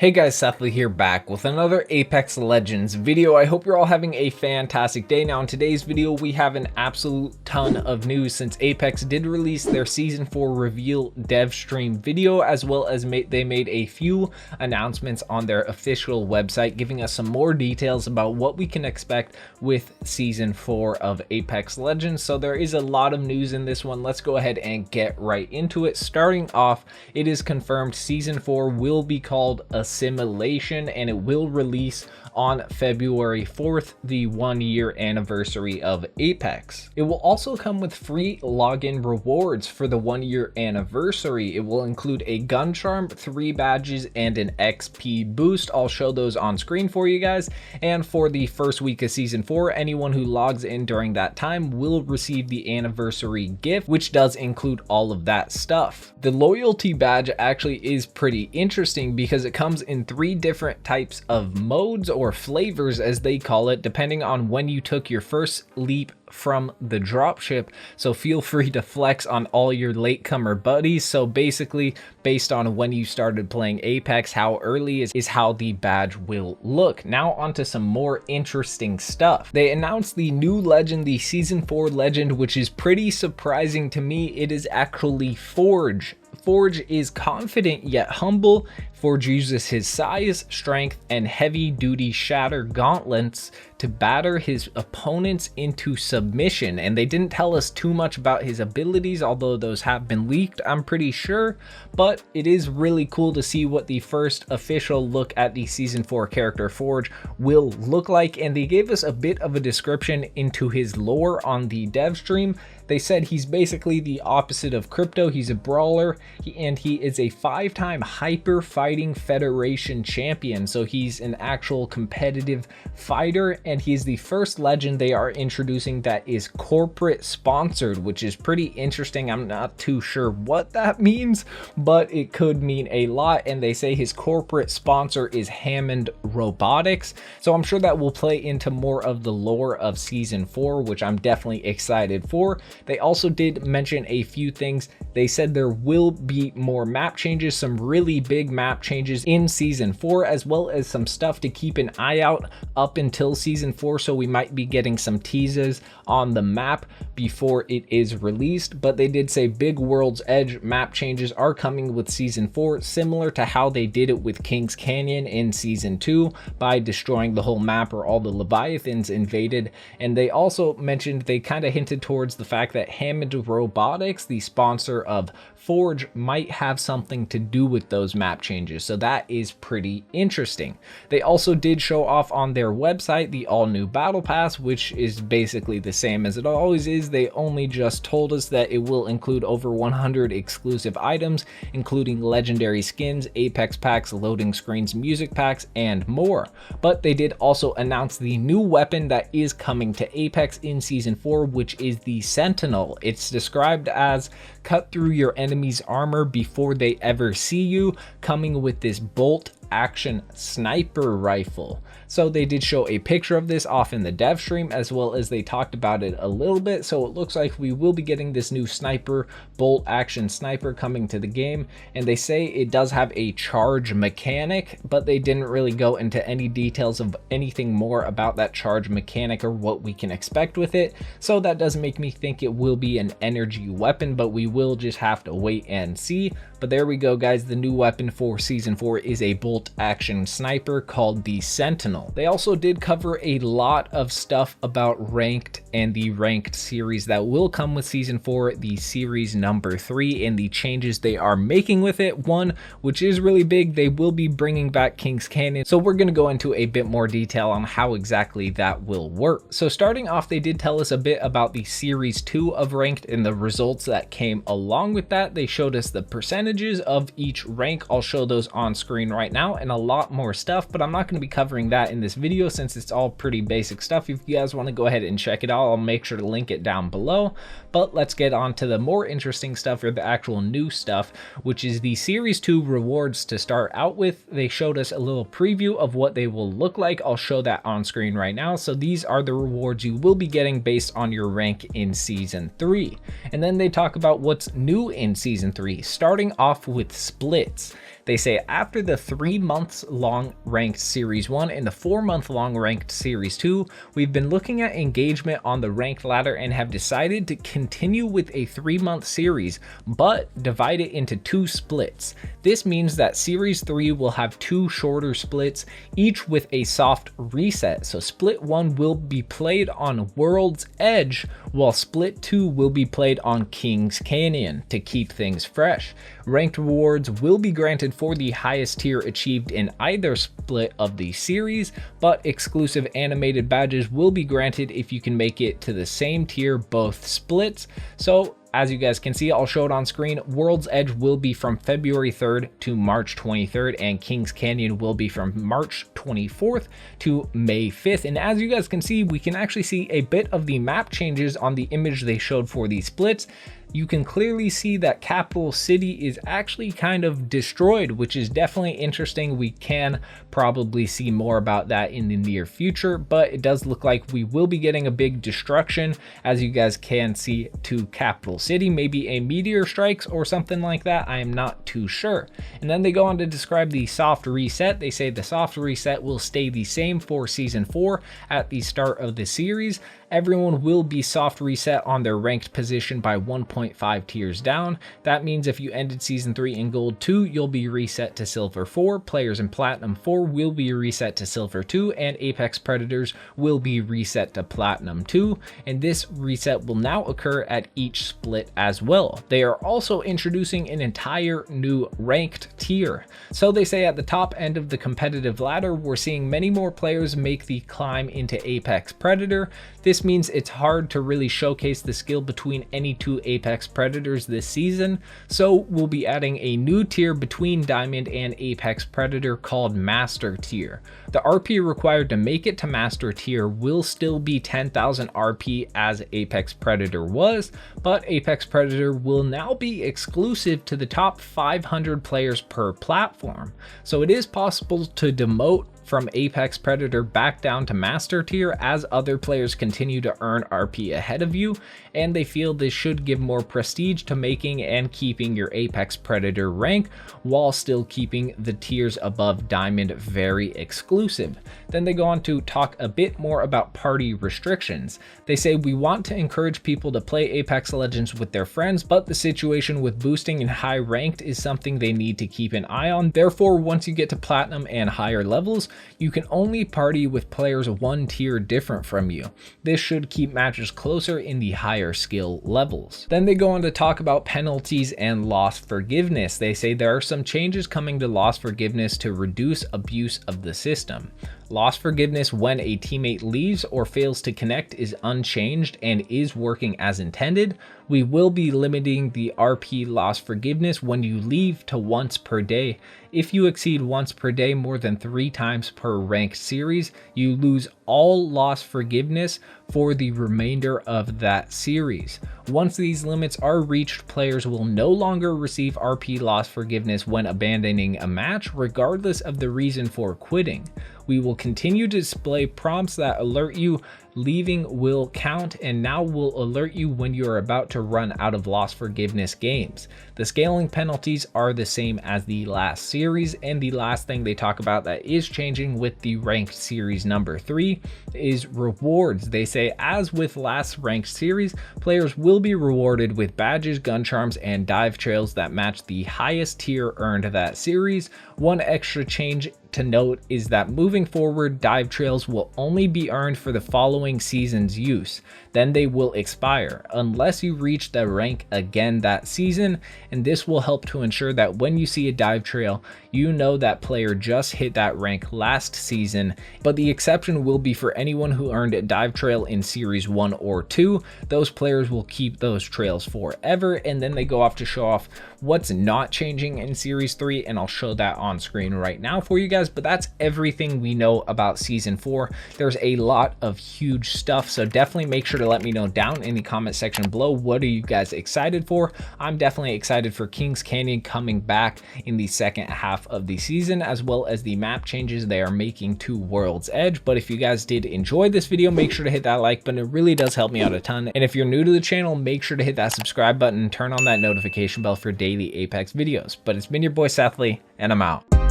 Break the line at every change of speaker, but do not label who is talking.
Hey guys, Sethly here, back with another Apex Legends video. I hope you're all having a fantastic day. Now in today's video we have an absolute ton of news since Apex did release their season 4 reveal dev stream video, as well as they made a few announcements on their official website giving us some more details about what we can expect with season 4 of Apex Legends. So there is a lot of news in this one. Let's go ahead and get right into it. Starting off, it is confirmed season 4 will be called Assimilation, and it will release on February 4th, the 1-year anniversary of Apex. It will also come with free login rewards for the 1-year anniversary. It will include a gun charm, 3 badges, and an XP boost. I'll show those on screen for you guys. And for the first week of season 4, anyone who logs in during that time will receive the anniversary gift, which does include all of that stuff. The loyalty badge actually is pretty interesting because it comes in 3 different types of modes, or flavors as they call it, depending on when you took your first leap from the dropship. So feel free to flex on all your latecomer buddies. So basically, based on when you started playing Apex, how early is how the badge will look. Now onto some more interesting stuff. They announced the new legend, the season 4 legend, which is pretty surprising to me. It is actually Forge. Forge is confident yet humble. Forge uses his size, strength, and heavy-duty shatter gauntlets to batter his opponents into submission. And they didn't tell us too much about his abilities, although those have been leaked, I'm pretty sure. But it is really cool to see what the first official look at the season 4 character Forge will look like. And they gave us a bit of a description into his lore on the dev stream. They said he's basically the opposite of Crypto. He's a brawler, and he is a 5-time Hyper Fighting Federation champion. So he's an actual competitive fighter, and he's the first legend they are introducing that is corporate sponsored, which is pretty interesting. I'm not too sure what that means, but it could mean a lot. And they say his corporate sponsor is Hammond Robotics. So I'm sure that will play into more of the lore of season 4, which I'm definitely excited for. They also did mention a few things. They said there will be more map changes, some really big map changes in season 4, as well as some stuff to keep an eye out up until season 4. So we might be getting some teasers on the map before it is released. But they did say big World's Edge map changes are coming with season 4, similar to how they did it with Kings Canyon in season 2 by destroying the whole map where all the Leviathans invaded. And they also mentioned, they kind of hinted towards the fact that Hammond Robotics, the sponsor of Forge, might have something to do with those map changes. So that is pretty interesting. They also did show off on their website the all new battle pass, which is basically the same as it always is. They only just told us that it will include over 100 exclusive items, including legendary skins, Apex packs, loading screens, music packs, and more. But they did also announce the new weapon that is coming to Apex in season 4, which is the Sentinel. It's described as cut through your enemy's armor before they ever see you, coming with this bolt action sniper rifle. So they did show a picture of this off in the dev stream, as well as they talked about it a little bit. So it looks like we will be getting this new sniper, bolt action sniper, coming to the game. And they say it does have a charge mechanic, but they didn't really go into any details of anything more about that charge mechanic or what we can expect with it. So that does make me think it will be an energy weapon, but we will just have to wait and see. But there we go, guys. The new weapon for season 4 is a bolt action sniper called the Sentinel. They also did cover a lot of stuff about ranked and the ranked series that will come with season 4, the series number 3, and the changes they are making with it. One, which is really big, they will be bringing back Kings Canyon. So we're going to go into a bit more detail on how exactly that will work. So starting off, they did tell us a bit about the series 2 of ranked and the results that came along with that. They showed us the percentages of each rank. I'll show those on screen right now, and a lot more stuff, but I'm not going to be covering that in this video since it's all pretty basic stuff. If you guys want to go ahead and check it out, I'll make sure to link it down below. But let's get on to the more interesting stuff, or the actual new stuff, which is the series 2 rewards. To start out with, they showed us a little preview of what they will look like. I'll show that on screen right now. So these are the rewards you will be getting based on your rank in season 3. And then they talk about what's new in season 3, starting off with splits. They say after the 3 months long ranked Series 1 and the 4-month long ranked Series 2, we've been looking at engagement on the ranked ladder and have decided to continue with a 3-month series, but divide it into 2 splits. This means that Series 3 will have 2 shorter splits, each with a soft reset. So split 1 will be played on World's Edge, while split 2 will be played on Kings Canyon to keep things fresh. Ranked rewards will be granted for the highest tier achieved in either split of the series, but exclusive animated badges will be granted if you can make it to the same tier both splits. So as you guys can see, I'll show it on screen. World's Edge will be from February 3rd to March 23rd, and Kings Canyon will be from March 24th to May 5th. And as you guys can see, we can actually see a bit of the map changes on the image they showed for these splits. You can clearly see that Capital City is actually kind of destroyed, which is definitely interesting. We can probably see more about that in the near future, but it does look like we will be getting a big destruction, as you guys can see, to Capital City. Maybe a meteor strikes or something like that. I am not too sure. And then they go on to describe the soft reset. They say the soft reset will stay the same for Season 4 at the start of the series. Everyone will be soft reset on their ranked position by 1.5 tiers down. That means if you ended Season 3 in Gold 2, you'll be reset to Silver 4. Players in Platinum 4 will be reset to Silver 2, and Apex Predators will be reset to Platinum 2. And this reset will now occur at each split as well. They are also introducing an entire new ranked tier. So they say at the top end of the competitive ladder, we're seeing many more players make the climb into Apex Predator. This means it's hard to really showcase the skill between any 2 Apex Predators this season, so we'll be adding a new tier between Diamond and Apex Predator called Master Tier. The RP required to make it to Master Tier will still be 10,000 RP as Apex Predator was, but Apex Predator will now be exclusive to the top 500 players per platform. So it is possible to demote from Apex Predator back down to Master Tier as other players continue to earn RP ahead of you, and they feel this should give more prestige to making and keeping your Apex Predator rank while still keeping the tiers above Diamond very exclusive. Then they go on to talk a bit more about party restrictions. They say we want to encourage people to play Apex Legends with their friends, but the situation with boosting in high ranked is something they need to keep an eye on. Therefore, once you get to Platinum and higher levels, you can only party with players 1 tier different from you. This should keep matches closer in the higher skill levels. Then they go on to talk about penalties and loss forgiveness. They say there are some changes coming to loss forgiveness to reduce abuse of the system. Loss forgiveness when a teammate leaves or fails to connect is unchanged and is working as intended. We will be limiting the RP loss forgiveness when you leave to once per day. If you exceed once per day more than 3 times per ranked series, you lose all loss forgiveness for the remainder of that series. Once these limits are reached, players will no longer receive RP loss forgiveness when abandoning a match, regardless of the reason for quitting. We will continue to display prompts that alert you leaving will count, and now will alert you when you are about to run out of loss forgiveness games. The scaling penalties are the same as the last series, and the last thing they talk about that is changing with the ranked series number 3 is rewards. They say, as with last ranked series, players will be rewarded with badges, gun charms, and dive trails that match the highest tier earned that series. One extra change to note is that moving forward, dive trails will only be earned for the following season's use. Then they will expire unless you reach the rank again that season, and this will help to ensure that when you see a dive trail, you know that player just hit that rank last season. But the exception will be for anyone who earned a dive trail in series 1 or 2. Those players will keep those trails forever. And then they go off to show off what's not changing in series 3, and I'll show that on screen right now for you guys. guys, but that's everything we know about season 4. There's a lot of huge stuff, so definitely make sure to let me know down in the comment section below, what are you guys excited for? I'm definitely excited for Kings Canyon coming back in the second half of the season, as well as the map changes they are making to World's Edge. But if you guys did enjoy this video, make sure to hit that like button. It really does help me out a ton. And if you're new to the channel, make sure to hit that subscribe button and turn on that notification bell for daily Apex videos. But it's been your boy Sethly, and I'm out.